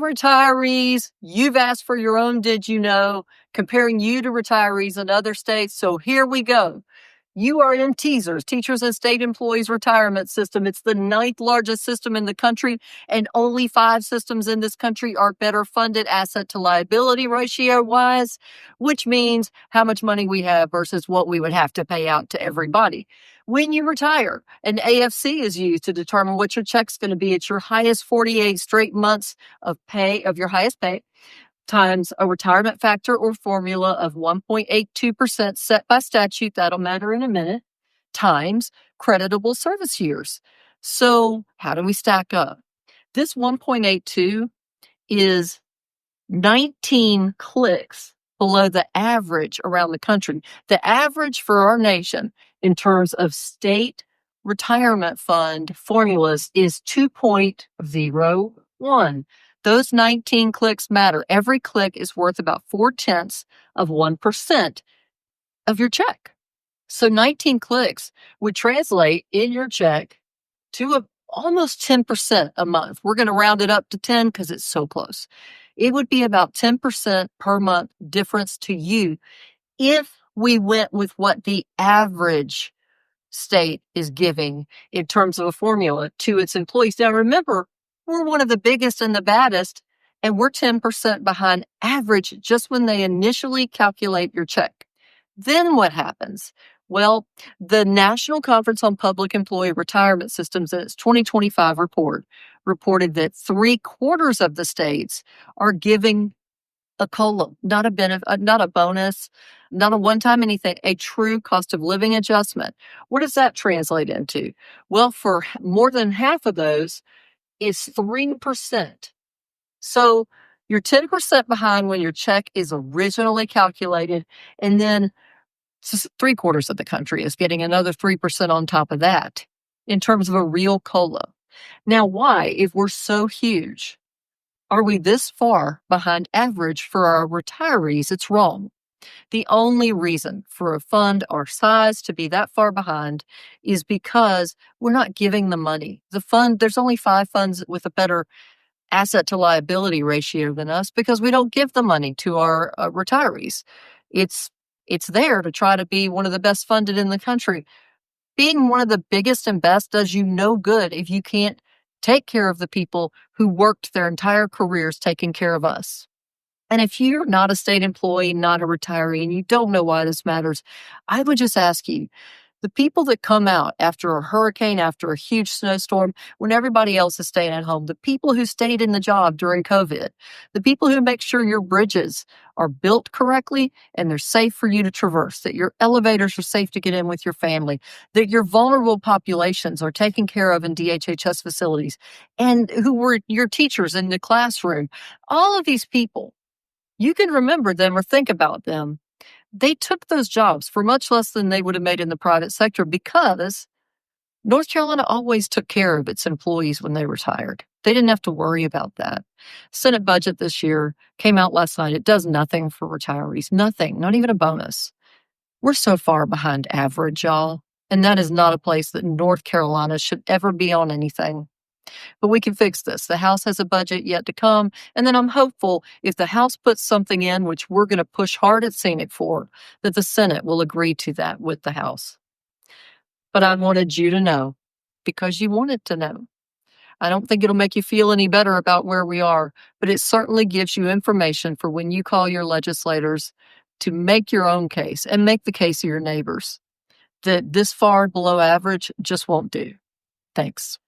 retirees, you've asked for your own did you know, comparing you to retirees in other states. So here we go. You are in TSERS, Teachers and State Employees Retirement System. It's the 9th largest system in the country, and only 5 systems in this country are better funded asset to liability ratio wise, which means how much money we have versus what we would have to pay out to everybody. When you retire, an AFC is used to determine what your check's going to be. It's your highest 48 straight months of pay, of your highest pay, times a retirement factor or formula of 1.82% set by statute, that'll matter in a minute, times creditable service years. So how do we stack up? This 1.82 is 19 clicks below the average around the country. The average for our nation in terms of state retirement fund formulas is 2.01. Those 19 clicks matter. Every click is worth about 0.4% of your check. So 19 clicks would translate in your check to almost 10% a month. We're going to round it up to 10 because it's so close. It would be about 10% per month difference to you if we went with what the average state is giving in terms of a formula to its employees. Now remember, we're one of the biggest and the baddest, and we're 10% behind average just when they initially calculate your check. Then what happens? Well, the National Conference on Public Employee Retirement Systems in its 2025 report reported that 3/4 of the states are giving a COLA, not a benefit, not a bonus, not a one-time anything, a true cost of living adjustment. What does that translate into? Well, for more than half of those, it's 3%. So you're 10% behind when your check is originally calculated, and then 3/4 of the country is getting another 3% on top of that in terms of a real COLA. Now, why, if we're so huge, are we this far behind average for our retirees? It's wrong. The only reason for a fund our size to be that far behind is because we're not giving the money. The fund, there's only 5 funds with a better asset to liability ratio than us because we don't give the money to our retirees. It's there to try to be one of the best funded in the country. Being one of the biggest and best does you no good if you can't take care of the people who worked their entire careers taking care of us. And if you're not a state employee, not a retiree, and you don't know why this matters, I would just ask you, the people that come out after a hurricane, after a huge snowstorm, when everybody else is staying at home, the people who stayed in the job during COVID, the people who make sure your bridges are built correctly and they're safe for you to traverse, that your elevators are safe to get in with your family, that your vulnerable populations are taken care of in DHHS facilities, and who were your teachers in the classroom. All of these people, you can remember them or think about them. They took those jobs for much less than they would have made in the private sector because North Carolina always took care of its employees when they retired. They didn't have to worry about that. Senate budget this year came out last night. It does nothing for retirees, nothing, not even a bonus. We're so far behind average, y'all, and that is not a place that North Carolina should ever be on anything. But we can fix this. The House has a budget yet to come. And then I'm hopeful if the House puts something in, which we're going to push hard at SEANC for, that the Senate will agree to that with the House. But I wanted you to know because you wanted to know. I don't think it'll make you feel any better about where we are, but it certainly gives you information for when you call your legislators to make your own case and make the case of your neighbors that this far below average just won't do. Thanks.